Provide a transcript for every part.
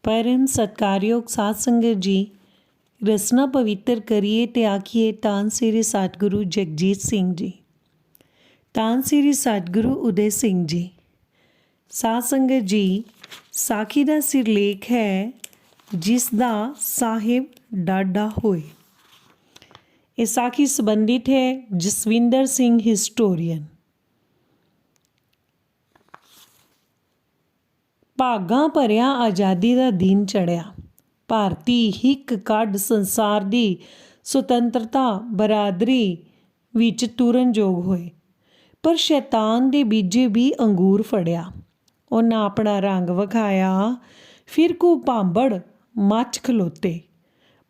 परम सत्कारयोग साध संगत जी, रसना पवित्र करिए ते आखिए तान श्री सतगुरु जगजीत सिंह जी, तान श्री सतगुरु उदय सिंह जी। साध संगत जी, साखी का सिरलेख है जिसदा साहिब डाडा होए। ये साखी संबंधित है जसविंदर सिंह हिस्टोरियन। भागां भरिया आज़ादी का दिन चढ़िया। भारती हिक कढ़ संसार की सुतंत्रता बरादरी विच तुरन जोग होए, पर शैतान दे बीजे भी अंगूर फड़िया। उन्हें अपना रंग विखाया, फिर को भांबड़ मच खलोते,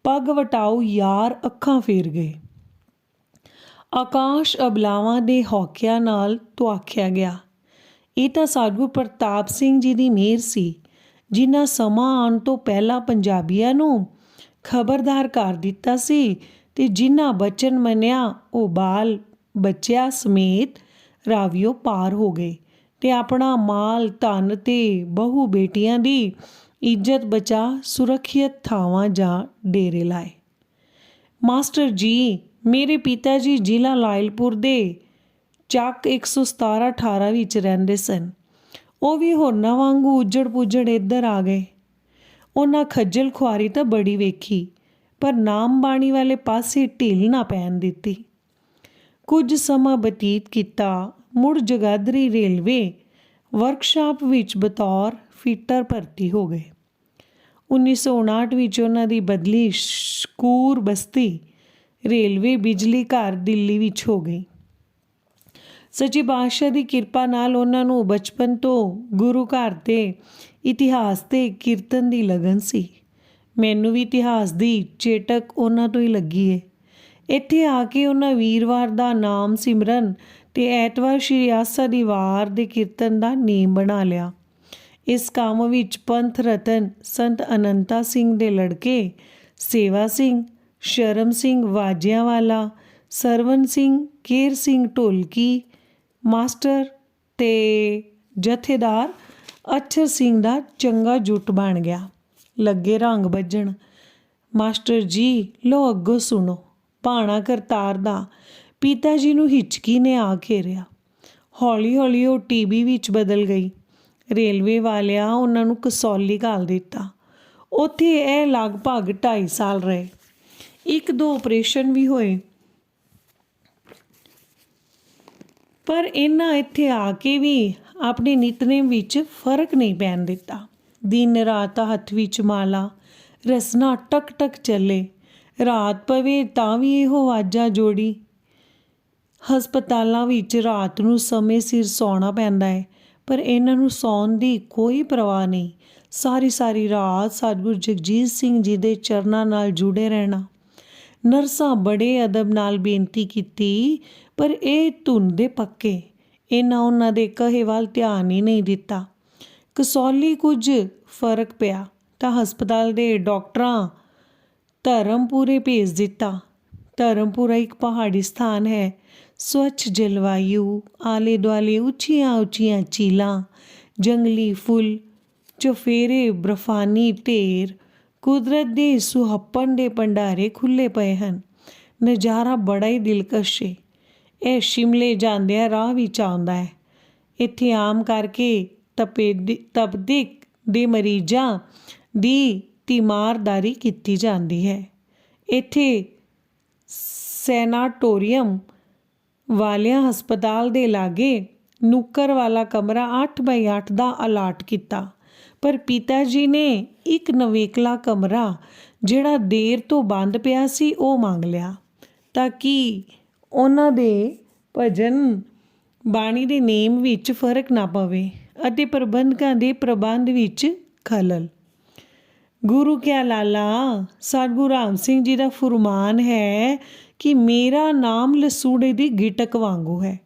पग वटाऊ यार अखां फेर गए। आकाश अबलावां दे हौकिया नाल तुआख्या गया। ਇਹ ਤਾਂ ਸਾਧੂ ਪ੍ਰਤਾਪ ਸਿੰਘ ਜੀ ਦੀ ਮਿਹਰ ਸੀ, ਜਿਨ੍ਹਾਂ ਸਮਾਂ ਆਉਣ ਤੋਂ ਪਹਿਲਾਂ ਪੰਜਾਬੀਆਂ ਨੂੰ ਖਬਰਦਾਰ ਕਰ ਦਿੱਤਾ ਸੀ ਤੇ ਜਿਨ੍ਹਾਂ ਬਚਨ ਮੰਨਿਆ ਉਹ ਬਾਲ ਬੱਚਿਆਂ ਸਮੇਤ ਰਾਵੀਓ ਪਾਰ ਹੋ ਗਏ ਤੇ ਆਪਣਾ ਮਾਲ ਧਨ ਤੇ ਬਹੂ ਬੇਟੀਆਂ ਦੀ ਇੱਜ਼ਤ ਬਚਾ ਸੁਰੱਖਿਅਤ ਥਾਵਾਂ ਜਾਂ ਡੇਰੇ ਲਾਏ। ਮਾਸਟਰ ਜੀ, ਮੇਰੇ ਪਿਤਾ ਜੀ ਜ਼ਿਲ੍ਹਾ ਲਾਇਲਪੁਰ ਦੇ ਚੱਕ 117-18 ਵਿੱਚ ਰਹਿੰਦੇ ਸਨ। ਉਹ ਵੀ ਹੋਰਨਾਂ ਵਾਂਗੂ ਉੱਜੜ ਪੁੱਜੜ ਇੱਧਰ ਆ ਗਏ। ਉਹਨਾਂ ਖੱਜਲ ਖੁਆਰੀ ਤਾਂ ਬੜੀ ਵੇਖੀ, ਪਰ ਨਾਮ ਬਾਣੀ ਵਾਲੇ ਪਾਸੇ ਢਿੱਲ ਨਾ ਪੈਣ ਦਿੱਤੀ। ਕੁਝ ਸਮਾਂ ਬਤੀਤ ਕੀਤਾ, ਮੁੜ ਜਗਾਦਰੀ ਰੇਲਵੇ ਵਰਕਸ਼ਾਪ ਵਿੱਚ ਬਤੌਰ ਫਿਟਰ ਭਰਤੀ ਹੋ ਗਏ। 1959 ਵਿੱਚ ਉਹਨਾਂ ਦੀ ਬਦਲੀ ਸ਼ਕੂਰ ਬਸਤੀ ਰੇਲਵੇ ਬਿਜਲੀ ਘਰ ਦਿੱਲੀ ਵਿੱਚ ਹੋ ਗਈ। ਸੱਚੇ ਪਾਤਸ਼ਾਹ ਦੀ ਕਿਰਪਾ ਨਾਲ ਉਹਨਾਂ ਨੂੰ ਬਚਪਨ ਤੋਂ ਗੁਰੂ ਘਰ ਦੇ ਇਤਿਹਾਸ ਤੇ ਕੀਰਤਨ ਦੀ ਲਗਨ ਸੀ। ਮੈਨੂੰ ਵੀ ਇਤਿਹਾਸ ਦੀ ਚੇਟਕ ਉਹਨਾਂ ਤੋਂ ਹੀ ਲੱਗੀ ਏ। ਇੱਥੇ ਆ ਕੇ ਉਹਨਾਂ ਵੀਰਵਾਰ ਦਾ ਨਾਮ ਸਿਮਰਨ ਤੇ ਐਤਵਾਰ ਸ਼੍ਰੀ ਆਸਾ ਦੀ ਵਾਰ ਦੇ ਕੀਰਤਨ ਦਾ ਨੇਮ ਬਣਾ ਲਿਆ। ਇਸ ਕੰਮ ਵਿੱਚ ਪੰਥ ਰਤਨ ਸੰਤ ਅਨੰਤਾ ਸਿੰਘ ਦੇ ਲੜਕੇ ਸੇਵਾ ਸਿੰਘ, ਸ਼ਰਮ ਸਿੰਘ ਵਾਜਿਆਂ ਵਾਲਾ, ਸਰਵਨ ਸਿੰਘ, ਕੇਰ ਸਿੰਘ ਢੋਲਕੀ ਮਾਸਟਰ ਤੇ ਜਥੇਦਾਰ ਅਛਰ ਸਿੰਘ ਦਾ ਚੰਗਾ ਜੁੱਟ ਬਣ ਗਿਆ। ਲੱਗੇ ਰੰਗ ਵੱਜਣ। ਮਾਸਟਰ ਜੀ, ਲੋ ਅੱਗੋਂ ਸੁਣੋ। ਭਾਣਾ ਕਰਤਾਰ ਦਾ ਪਿਤਾ ਜੀ ਨੂੰ ਹਿਚਕੀ ਨੇ ਆ ਘੇਰਿਆ। ਹੌਲੀ ਹੌਲੀ ਉਹ ਟੀਬੀ ਵਿੱਚ ਬਦਲ ਗਈ। ਰੇਲਵੇ ਵਾਲਿਆਂ ਉਹਨਾਂ ਨੂੰ ਕਸੌਲੀ ਘੱਲ ਦਿੱਤਾ। ਉੱਥੇ ਇਹ ਲਗਭਗ 2.5 ਸਾਲ ਰਹੇ। 1-2 ਆਪਰੇਸ਼ਨ ਵੀ ਹੋਏ, ਪਰ ਇਹਨਾਂ ਇੱਥੇ ਆ ਕੇ ਵੀ ਆਪਣੇ ਨਿਤਨੇਮ ਵਿੱਚ ਫਰਕ ਨਹੀਂ ਪੈਣ ਦਿੱਤਾ। ਦਿਨ ਰਾਤ ਹੱਥ ਵਿੱਚ ਮਾਲਾ, ਰਸਨਾ ਟਕ ਟਕ ਚੱਲੇ। ਰਾਤ ਪਵੇ ਤਾਂ ਵੀ ਇਹੋ ਆਵਾਜ਼ਾਂ ਜੋੜੀ। ਹਸਪਤਾਲਾਂ ਵਿੱਚ ਰਾਤ ਨੂੰ ਸਮੇਂ ਸਿਰ ਸੌਣਾ ਪੈਂਦਾ ਹੈ, ਪਰ ਇਹਨਾਂ ਨੂੰ ਸੌਣ ਦੀ ਕੋਈ ਪਰਵਾਹ ਨਹੀਂ। ਸਾਰੀ ਰਾਤ ਸਤਿਗੁਰੂ ਜਗਜੀਤ ਸਿੰਘ ਜੀ ਦੇ ਚਰਨਾਂ ਨਾਲ ਜੁੜੇ ਰਹਿਣਾ। ਨਰਸਾਂ ਬੜੇ ਅਦਬ ਨਾਲ ਬੇਨਤੀ ਕੀਤੀ, ਪਰ ਇਹ ਧੁਨ ਦੇ ਪੱਕੇ। ਇਹਨਾਂ ਉਹਨਾਂ ਦੇ ਕਹੇ ਵੱਲ ਧਿਆਨ ਹੀ ਨਹੀਂ ਦਿੱਤਾ। ਕਸੌਲੀ ਕੁਝ ਫਰਕ ਪਿਆ ਤਾਂ ਹਸਪਤਾਲ ਦੇ ਡਾਕਟਰਾਂ ਧਰਮਪੁਰੇ ਭੇਜ ਦਿੱਤਾ। ਧਰਮਪੁਰਾ ਇੱਕ ਪਹਾੜੀ ਸਥਾਨ ਹੈ। ਸਵੱਛ ਜਲਵਾਯੂ, ਆਲੇ ਦੁਆਲੇ ਉੱਚੀਆਂ ਝੀਲਾਂ, ਜੰਗਲੀ ਫੁੱਲ, ਚੁਫੇਰੇ ਬਰਫਾਨੀ ਢੇਰ, ਕੁਦਰਤ ਦੇ ਸੁਹੱਪਣ ਦੇ ਭੰਡਾਰੇ ਖੁੱਲ੍ਹੇ ਪਏ ਹਨ। ਨਜ਼ਾਰਾ ਬੜਾ ਹੀ ਦਿਲਕਸ਼ ਹੈ। ਇਹ ਸ਼ਿਮਲੇ ਜਾਂਦਿਆਂ ਰਾਹ ਵਿੱਚ ਆਉਂਦਾ ਹੈ। ਇੱਥੇ ਆਮ ਕਰਕੇ ਤਪਦਿਕ ਦੇ ਮਰੀਜ਼ਾਂ ਦੀ ਤੀਮਾਰਦਾਰੀ ਕੀਤੀ ਜਾਂਦੀ ਹੈ। ਇੱਥੇ ਸੈਨਾਟੋਰੀਅਮ ਵਾਲਿਆਂ ਹਸਪਤਾਲ ਦੇ ਲਾਗੇ ਨੁੱਕਰ ਵਾਲਾ ਕਮਰਾ 8x8 ਦਾ ਅਲਾਟ ਕੀਤਾ, ਪਰ ਪਿਤਾ ਜੀ ਨੇ ਇੱਕ ਨਵੇਕਲਾ ਕਮਰਾ ਜਿਹੜਾ ਦੇਰ ਤੋਂ ਬੰਦ ਪਿਆ ਸੀ ਉਹ ਮੰਗ ਲਿਆ, ਤਾਂ ਕਿ ਉਹਨਾਂ ਦੇ ਭਜਨ ਬਾਣੀ ਦੇ ਨੇਮ ਵਿੱਚ ਫਰਕ ਨਾ ਪਵੇ ਅਤੇ ਪ੍ਰਬੰਧਕਾਂ ਦੇ ਪ੍ਰਬੰਧ ਵਿੱਚ ਖਲਲ। ਗੁਰੂ ਕਿਆ ਲਾਲਾ, ਸਤਿਗੁਰੂ ਰਾਮ ਸਿੰਘ ਜੀ ਦਾ ਫੁਰਮਾਨ ਹੈ ਕਿ ਮੇਰਾ ਨਾਮ ਲਸੂੜੇ ਦੀ ਗਿਟਕ ਵਾਂਗੂ ਹੈ,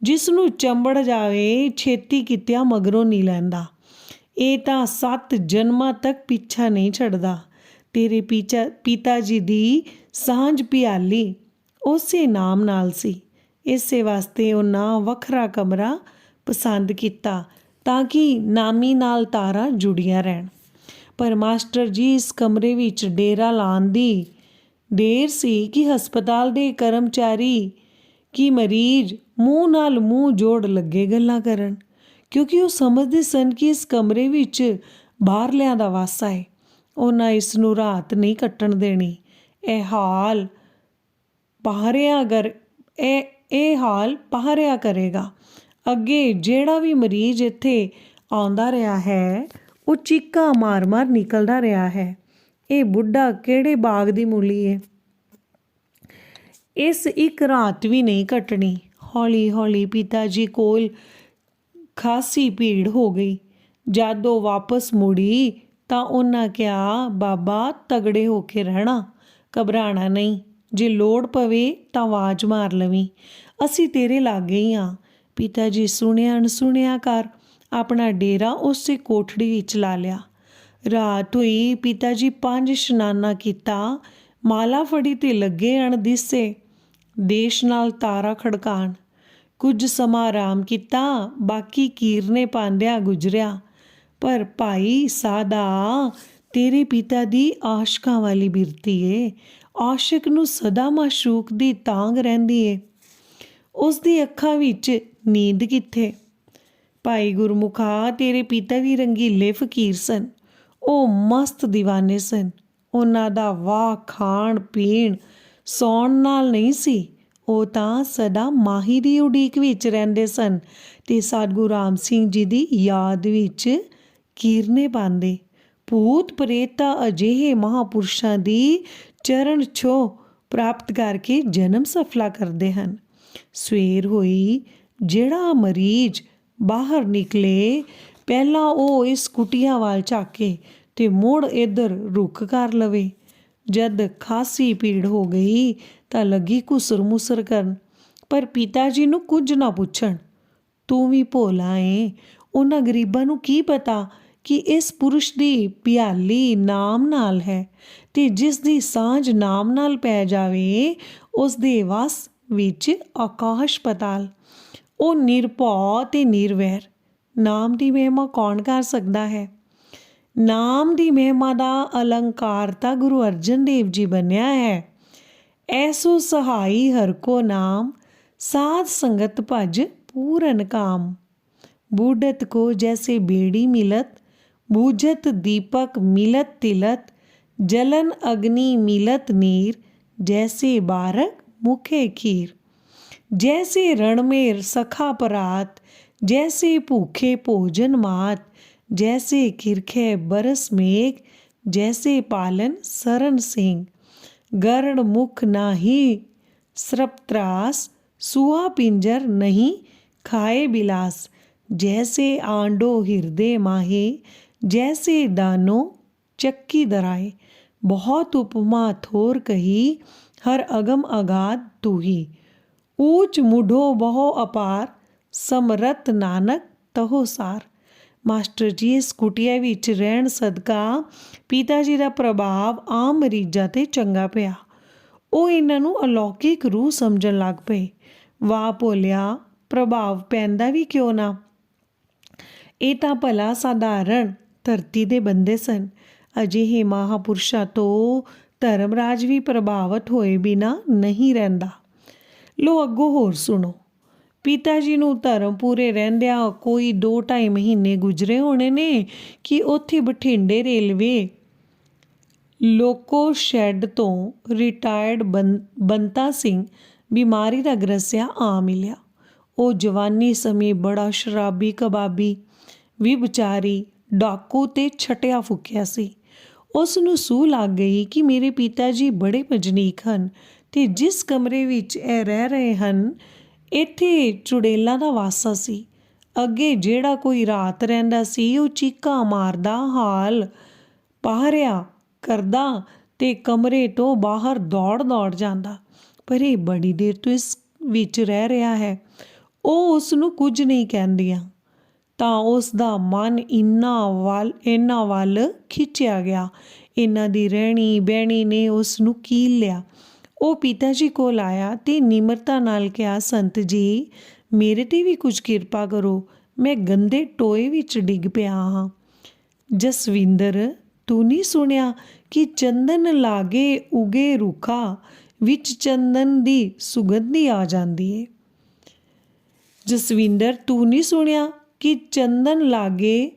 ਜਿਸ ਨੂੰ ਚੰਬੜ ਜਾਵੇ ਛੇਤੀ ਕੀਤਿਆਂ ਮਗਰੋਂ ਨਹੀਂ ਲੈਂਦਾ। ਇਹ ਤਾਂ 7 ਜਨਮਾਂ ਤੱਕ ਪਿੱਛਾ ਨਹੀਂ ਛੱਡਦਾ। ਤੇਰੇ ਪਿਤਾ ਜੀ ਦੀ ਸਾਂਝ ਪਿਆਲੀ ਉਸੇ ਨਾਮ ਨਾਲ ਸੀ। ਇਸੇ ਵਾਸਤੇ ਉਹਨਾਂ ਵੱਖਰਾ ਕਮਰਾ ਪਸੰਦ ਕੀਤਾ ਤਾਂ ਕਿ ਨਾਮੀ ਨਾਲ ਤਾਰਾਂ ਜੁੜੀਆਂ ਰਹਿਣ। ਪਰ ਮਾਸਟਰ ਜੀ ਇਸ ਕਮਰੇ ਵਿੱਚ ਡੇਰਾ ਲਾਉਣ ਦੀ ਦੇਰ ਸੀ ਕਿ ਹਸਪਤਾਲ ਦੇ ਕਰਮਚਾਰੀ ਕਿ ਮਰੀਜ਼ ਮੂੰਹ ਨਾਲ ਮੂੰਹ ਜੋੜ ਲੱਗੇ ਗੱਲਾਂ ਕਰਨ, ਕਿਉਂਕਿ ਉਹ ਸਮਝਦੇ ਸਨ ਕਿ ਇਸ ਕਮਰੇ ਵਿੱਚ ਬਾਹਰਲਿਆਂ ਦਾ ਵਾਸਾ ਹੈ। ਉਹਨਾਂ ਇਸ ਨੂੰ ਰਾਤ ਨਹੀਂ ਕੱਟਣ ਦੇਣੀ। ਇਹ ਹਾਲ ਪਹਾਰਿਆ ਕਰੇਗਾ। ਅੱਗੇ ਜਿਹੜਾ ਵੀ ਮਰੀਜ਼ ਇੱਥੇ ਆਉਂਦਾ ਰਿਹਾ ਹੈ ਉਹ ਚੀਕਾਂ ਮਾਰ-ਮਾਰ ਨਿਕਲਦਾ ਰਿਹਾ ਹੈ। ਇਹ ਬੁੱਢਾ ਕਿਹੜੇ ਬਾਗ ਦੀ ਮੂਲੀ ਹੈ, ਇਸ ਇੱਕ ਰਾਤ ਵੀ ਨਹੀਂ ਕੱਟਣੀ। ਹੌਲੀ ਹੌਲੀ ਪਿਤਾ ਜੀ ਕੋਲ ਖਾਸੀ ਭੀੜ ਹੋ ਗਈ। ਜਦ ਉਹ ਵਾਪਸ ਮੁੜੀ ਤਾਂ ਉਹਨਾਂ ਕਿਹਾ, ਬਾਬਾ ਤਗੜੇ ਹੋ ਕੇ ਰਹਿਣਾ, ਘਬਰਾਉਣਾ ਨਹੀਂ। ਜੇ ਲੋੜ ਪਵੇ ਤਾਂ ਆਵਾਜ਼ ਮਾਰ ਲਵੀਂ, ਅਸੀਂ ਤੇਰੇ ਲਾਗੇ ਹੀ ਹਾਂ। ਪਿਤਾ ਜੀ ਸੁਣਿਆ ਅਣਸੁਣਿਆ ਕਰ ਆਪਣਾ ਡੇਰਾ ਉਸੇ ਕੋਠੜੀ ਵਿੱਚ ਲਾ ਲਿਆ। ਰਾਤ ਹੋਈ। ਪਿਤਾ ਜੀ 5 ਇਸ਼ਨਾਨਾ ਕੀਤਾ, ਮਾਲਾ ਫੜੀ ਤੇ ਲੱਗੇ ਅਣਦਿਸੇ ਦੇਸ਼ ਨਾਲ ਤਾਰਾ ਖੜਕਾਣ। ਕੁਝ ਸਮਾਂ ਆਰਾਮ ਕੀਤਾ, ਬਾਕੀ ਕੀਰਨੇ ਪਾਉਂਦਿਆਂ ਗੁਜ਼ਰਿਆ। ਪਰ ਭਾਈ ਸਾਦਾ, ਤੇਰੇ ਪਿਤਾ ਦੀ ਆਸ਼ਕਾਂ ਵਾਲੀ ਬਿਰਤੀ ਏ। ਆਸ਼ਿਕ ਨੂੰ ਸਦਾ ਮਾਸ਼ੂਕ ਦੀ ਤਾਂਘ ਰਹਿੰਦੀ ਏ। ਉਸ ਦੀ ਅੱਖਾਂ ਵਿੱਚ ਨੀਂਦ ਕਿੱਥੇ? ਭਾਈ ਗੁਰਮੁਖਾ, ਤੇਰੇ ਪਿਤਾ ਵੀ ਰੰਗੀਲੇ ਫਕੀਰ ਸਨ। ਉਹ ਮਸਤ ਦੀਵਾਨੇ ਸਨ। ਉਹਨਾਂ ਦਾ ਵਾਹ ਖਾਣ ਪੀਣ ਸੌਣ ਨਾਲ ਨਹੀਂ ਸੀ। ਉਹ ਤਾਂ ਸਦਾ ਮਾਹੀ ਦੀ ਉਡੀਕ ਵਿੱਚ ਰਹਿੰਦੇ ਸਨ ਤੇ ਸਤਿਗੁਰੂ ਰਾਮ ਸਿੰਘ ਜੀ ਦੀ ਯਾਦ ਵਿੱਚ ਕੀਰਨੇ ਪਾਉਂਦੇ। ਭੂਤ ਪ੍ਰੇਤ ਤਾਂ ਅਜਿਹੇ ਮਹਾਂਪੁਰਸ਼ਾਂ ਦੀ ਚਰਨ ਛੋਹ ਪ੍ਰਾਪਤ ਕਰਕੇ ਜਨਮ ਸਫਲਾ ਕਰਦੇ ਹਨ। ਸਵੇਰ ਹੋਈ। ਜਿਹੜਾ ਮਰੀਜ਼ ਬਾਹਰ ਨਿਕਲੇ ਪਹਿਲਾਂ ਉਹ ਇਸ ਕੁਟੀਆਂ ਵੱਲ ਝਾਕੇ ਤੇ ਮੁੜ ਇੱਧਰ ਰੁੱਖ ਕਰ ਲਵੇ। ਜਦ ਖਾਸੀ ਭੀੜ ਹੋ ਗਈ ਤਾਂ ਲੱਗੀ ਘੁਸਰ ਮੁਸਰ ਕਰਨ, ਪਰ ਪਿਤਾ ਜੀ ਨੂੰ ਕੁਝ ਨਾ ਪੁੱਛਣ। ਤੂੰ ਵੀ ਭੋਲਾ ਏ। ਉਹਨਾਂ ਗਰੀਬਾਂ ਨੂੰ ਕੀ ਪਤਾ ਕਿ ਇਸ ਪੁਰਸ਼ ਦੀ ਪਿਆਲੀ ਨਾਮ ਨਾਲ ਹੈ ਤੇ ਜਿਸ ਦੀ ਸਾਂਝ ਨਾਮ ਨਾਲ ਪੈ ਜਾਵੇ ਉਸ ਦੇ ਵਸ ਵਿੱਚ ਆਕਾਸ਼ ਪਤਾਲ। ਉਹ ਨਿਰਭਉ ਤੇ ਨਿਰਵੈਰ। ਨਾਮ ਦੀ ਮਹਿਮਾ ਕੌਣ ਕਰ ਸਕਦਾ ਹੈ? ਨਾਮ ਦੀ ਮਹਿਮਾ ਦਾ ਅਲੰਕਾਰ ਤਾਂ ਗੁਰੂ ਅਰਜਨ ਦੇਵ ਜੀ ਬੰਨਿਆ ਹੈ। ਐਸੋ ਸਹਾਈ ਹਰ ਕੋ ਨਾਮ, ਸਾਧ ਸੰਗਤ ਭਜ ਪੂਰਨ ਕਾਮ। बूढ़त को जैसे बेड़ी मिलत, बूझत दीपक मिलत तिलत, जलन अग्नि मिलत नीर, जैसे बारक मुखे खीर। जैसे रणमेर सखा परात, जैसे भूखे भोजन मात, जैसे खिरखे बरस मेघ, जैसे पालन सरन सिंह। गरड़ मुख नाही स्रपत्रास, सुहा पिंजर नहीं खाए बिलास। जैसे आंडो हृदय माहे, जैसे दानो चक्की दराए। बहुत उपमा थोर कही, हर अगम अगाध तू ही। ऊंच मुढ़ो बहु अपार, समरथ नानक तहो सार। ਮਾਸਟਰ ਜੀ ਇਸ ਕੁਟੀਆ ਵਿੱਚ ਰਹਿਣ ਸਦਕਾ ਪਿਤਾ ਜੀ ਦਾ ਪ੍ਰਭਾਵ ਆਮ ਮਰੀਜ਼ਾਂ 'ਤੇ ਚੰਗਾ ਪਿਆ। ਉਹ ਇਹਨਾਂ ਨੂੰ ਅਲੌਕਿਕ ਰੂਹ ਸਮਝਣ ਲੱਗ ਪਏ। ਵਾਹ ਭੋਲਿਆ, ਪ੍ਰਭਾਵ ਪੈਂਦਾ ਵੀ ਕਿਉਂ ਨਾ। ਇਹ ਤਾਂ ਭਲਾ ਸਾਧਾਰਨ ਧਰਤੀ ਦੇ ਬੰਦੇ ਸਨ। ਅਜਿਹੇ ਮਹਾਂਪੁਰਸ਼ਾਂ ਤੋਂ ਧਰਮਰਾਜ ਵੀ ਪ੍ਰਭਾਵਿਤ ਹੋਏ ਬਿਨਾਂ ਨਹੀਂ ਰਹਿੰਦਾ। ਲੋ ਅੱਗੋਂ ਹੋਰ ਸੁਣੋ। ਪਿਤਾ ਜੀ ਨੂੰ ਧਰਮ ਪੂਰੇ ਰਹਿੰਦਿਆਂ ਕੋਈ 2-2.5 ਮਹੀਨੇ ਗੁਜ਼ਰੇ ਹੋਣੇ ਨੇ ਕਿ ਉੱਥੇ ਬਠਿੰਡੇ ਰੇਲਵੇ ਲੋਕੋ ਸ਼ੈੱਡ ਤੋਂ ਰਿਟਾਇਰਡ ਬੰਤਾ ਸਿੰਘ ਬਿਮਾਰੀ ਦਾ ਗ੍ਰਸਿਆ ਆ ਮਿਲਿਆ। ਉਹ ਜਵਾਨੀ ਸਮੇਂ ਬੜਾ ਸ਼ਰਾਬੀ ਕਬਾਬੀ ਵਿਭਚਾਰੀ ਡਾਕੂ ਤੇ ਛਟਿਆ ਫੁੱਕਿਆ ਸੀ। ਉਸ ਨੂੰ ਸੂਹ ਲੱਗ ਗਈ ਕਿ ਮੇਰੇ ਪਿਤਾ ਜੀ ਬੜੇ ਵਜਨੀਕ ਹਨ ਤੇ ਜਿਸ ਕਮਰੇ ਵਿੱਚ ਇਹ ਰਹਿ ਰਹੇ ਹਨ ਇੱਥੇ ਚੁੜੇਲਾਂ ਦਾ ਵਾਸਾ ਸੀ। ਅੱਗੇ ਜਿਹੜਾ ਕੋਈ ਰਾਤ ਰਹਿੰਦਾ ਸੀ ਉਹ ਚੀਕਾਂ ਮਾਰਦਾ, ਹਾਲ ਪਹਾਰਿਆ ਕਰਦਾ ਤੇ ਕਮਰੇ ਤੋਂ ਬਾਹਰ ਦੌੜ ਜਾਂਦਾ। ਪਰ ਇਹ ਬੜੀ ਦੇਰ ਤੋਂ ਇਸ ਵਿੱਚ ਰਹਿ ਰਿਹਾ ਹੈ। ਉਹ ਉਸ ਨੂੰ ਕੁਝ ਨਹੀਂ ਕਹਿੰਦੀਆਂ ਤਾਂ ਉਸ ਦਾ ਮਨ ਇਹਨਾਂ ਵੱਲ ਖਿੱਚਿਆ ਗਿਆ। ਇਹਨਾਂ ਦੀ ਰਹਿਣੀ ਬਹਿਣੀ ਨੇ ਉਸ ਨੂੰ ਕੀਲ ਲਿਆ। ਉਹ ਪਿਤਾ ਜੀ ਕੋਲ ਆਇਆ ਤੇ ਨਿਮਰਤਾ ਨਾਲ ਕਿਹਾ, ਸੰਤ ਜੀ ਮੇਰੇ 'ਤੇ ਵੀ ਕੁਝ ਕਿਰਪਾ ਕਰੋ, ਮੈਂ ਗੰਦੇ ਟੋਏ ਵਿੱਚ ਡਿੱਗ ਪਿਆ ਹਾਂ। ਜਸਵਿੰਦਰ ਤੂੰ ਨਹੀਂ ਸੁਣਿਆ ਕਿ ਚੰਦਨ ਲਾਗੇ ਉਗੇ ਰੁੱਖਾਂ ਵਿੱਚ ਚੰਦਨ ਦੀ ਸੁਗੰਧੀ ਆ ਜਾਂਦੀ ਏ। ਜਸਵਿੰਦਰ, ਤੂੰ ਨਹੀਂ ਸੁਣਿਆ ਕਿ ਚੰਦਨ ਲਾਗੇ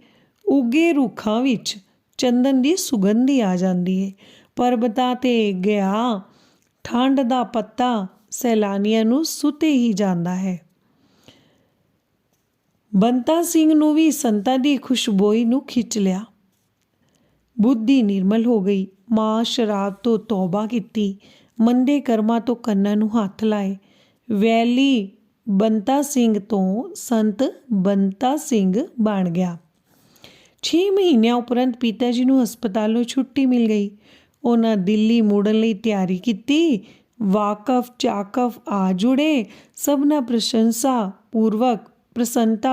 ਉਗੇ ਰੁੱਖਾਂ ਵਿੱਚ ਚੰਦਨ ਦੀ ਸੁਗੰਧੀ ਆ ਜਾਂਦੀ ਏ। ਪਰਬਤਾਂ 'ਤੇ ਗਿਆ ਠੰਡ ਦਾ ਪੱਤਾ ਸੈਲਾਨੀਆਂ ਨੂੰ ਸੁੱਤੇ ਹੀ ਜਾਂਦਾ ਹੈ। ਬੰਤਾ ਸਿੰਘ ਨੂੰ ਵੀ ਸੰਤਾਂ ਦੀ ਖੁਸ਼ਬੋਈ ਨੂੰ ਖਿੱਚ ਲਿਆ। ਬੁੱਧੀ ਨਿਰਮਲ ਹੋ ਗਈ। ਮਾਂ ਸ਼ਰਾਬ ਤੋਂ ਤੌਬਾ ਕੀਤੀ, ਮੰਦੇ ਕਰਮਾਂ ਤੋਂ ਕੰਨਾਂ ਨੂੰ ਹੱਥ ਲਾਏ। ਵੈਲੀ ਬੰਤਾ ਸਿੰਘ ਤੋਂ ਸੰਤ ਬੰਤਾ ਸਿੰਘ ਬਣ ਗਿਆ। 6 ਮਹੀਨਿਆਂ ਉਪਰੰਤ ਪਿਤਾ ਜੀ ਨੂੰ ਹਸਪਤਾਲੋਂ ਛੁੱਟੀ ਮਿਲ ਗਈ। ਉਹਨਾਂ ਦਿੱਲੀ ਮੁੜਨ ਲਈ ਤਿਆਰੀ ਕੀਤੀ। ਵਾਕਫ ਚਾਕਫ ਆ ਜੁੜੇ। ਸਭਨਾਂ ਪ੍ਰਸੰਨਤਾ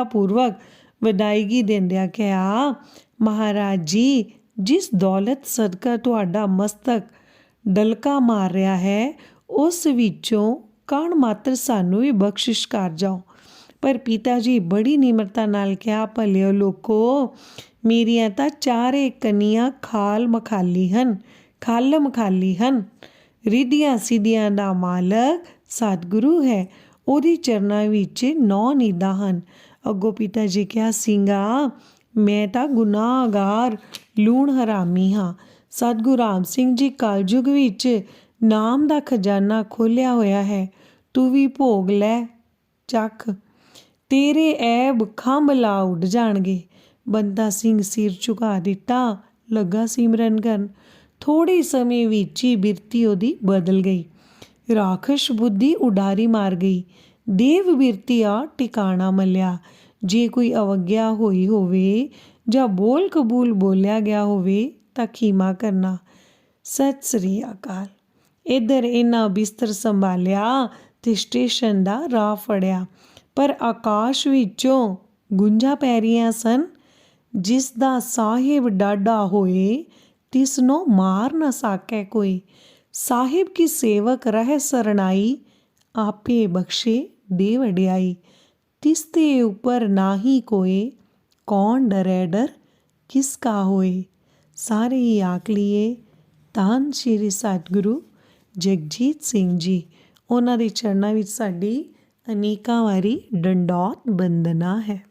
ਪੂਰਵਕ ਵਧਾਈਗੀ ਦਿੰਦਿਆਂ ਕਿਹਾ, ਮਹਾਰਾਜ ਜੀ, ਜਿਸ ਦੌਲਤ ਸਦਕਾ ਤੁਹਾਡਾ ਮਸਤਕ ਡਲਕਾ ਮਾਰ ਰਿਹਾ ਹੈ, ਉਸ ਵਿੱਚੋਂ ਕਣ ਮਾਤਰ ਸਾਨੂੰ ਵੀ ਬਖਸ਼ਿਸ਼ ਕਰ ਜਾਓ। ਪਰ ਪਿਤਾ ਜੀ ਬੜੀ ਨਿਮਰਤਾ ਨਾਲ ਕਿਹਾ, ਭਲਿਓ ਲੋਕੋ, ਮੇਰੀਆਂ ਤਾਂ ਚਾਰੇ ਕੰਨੀਆਂ ਖਾਲ ਮਖਾਲੀ ਹਨ। ਰਿੱਧੀਆਂ ਸਿੱਧੀਆਂ ਦਾ ਮਾਲਕ ਸਤਿਗੁਰੂ ਹੈ, ਉਹਦੀ ਚਰਨਾਂ ਵਿੱਚ 9 ਨੀਂਦਾਂ ਹਨ। ਅੱਗੋਂ ਪਿਤਾ ਜੀ ਕਿਹਾ, ਸਿੰਘਾ, ਮੈਂ ਤਾਂ ਗੁਨਾਹਗਾਰ ਲੂਣ ਹਰਾਮੀ ਹਾਂ। ਸਤਿਗੁਰੂ ਰਾਮ ਸਿੰਘ ਜੀ ਕਲਯੁਗ ਵਿੱਚ ਨਾਮ ਦਾ ਖਜ਼ਾਨਾ ਖੋਲ੍ਹਿਆ ਹੋਇਆ ਹੈ, ਤੂੰ ਵੀ ਭੋਗ ਲੈ, ਚੱਖ, ਤੇਰੇ ਐਬ ਖੰਭ ਲਾ ਉੱਡ ਜਾਣਗੇ। ਬੰਦਾ ਸਿੰਘ ਸਿਰ ਝੁਕਾ ਦਿੱਤਾ, ਲੱਗਾ ਸਿਮਰਨ ਕਰਨ। ਥੋੜ੍ਹੇ ਸਮੇਂ ਵਿੱਚ ਹੀ ਬਿਰਤੀ ਉਹਦੀ ਬਦਲ ਗਈ। ਰਾਖਸ਼ ਬੁੱਧੀ ਉਡਾਰੀ ਮਾਰ ਗਈ। ਦੇਵ ਬਿਰਤੀ ਆ ਟਿਕਾਣਾ ਮੱਲਿਆ। ਜੇ ਕੋਈ ਅਵੱਗਿਆ ਹੋਈ ਹੋਵੇ ਜਾਂ ਬੋਲ ਕਬੂਲ ਬੋਲਿਆ ਗਿਆ ਹੋਵੇ ਤਾਂ ਖੀਮਾ ਕਰਨਾ। ਸਤਿ ਸ੍ਰੀ ਅਕਾਲ। ਇੱਧਰ ਇਹਨਾਂ ਬਿਸਤਰ ਸੰਭਾਲਿਆ ਤੇ ਸਟੇਸ਼ਨ ਦਾ ਰਾਹ ਫੜਿਆ। ਪਰ ਆਕਾਸ਼ ਵਿੱਚੋਂ ਗੁੰਜਾਂ ਪੈ ਰਹੀਆਂ ਸਨ। ਜਿਸ ਦਾ ਸਾਹਿਬ ਡਾਢਾ ਹੋਏ, ਤਿਸ ਨੂੰ ਮਾਰ ਨਾ ਸਾਕੈ ਕੋਈ। ਸਾਹਿਬ ਕੀ ਸੇਵਕ ਰਹਿ ਸਰਣਾਈ, ਆਪੇ ਬਖਸ਼ੇ ਦੇ ਵਡਿਆਈ। ਤਿਸ ਤੇ ਉੱਪਰ ਨਾਹੀ ਕੋਏ, ਕੌਣ ਡਰੈ ਡਰ ਕਿਸ ਕਾ ਹੋਏ। ਸਾਰੇ ਹੀ ਆਖ ਲਈਏ, ਧੰਨ ਸ਼੍ਰੀ ਸਤਿਗੁਰੂ ਜਗਜੀਤ ਸਿੰਘ ਜੀ। ਉਹਨਾਂ ਦੇ ਚਰਨਾਂ ਵਿੱਚ ਸਾਡੀ ਅਨੇਕਾਂ ਵਾਰੀ ਡੰਡੌਤ ਬੰਦਨਾ ਹੈ।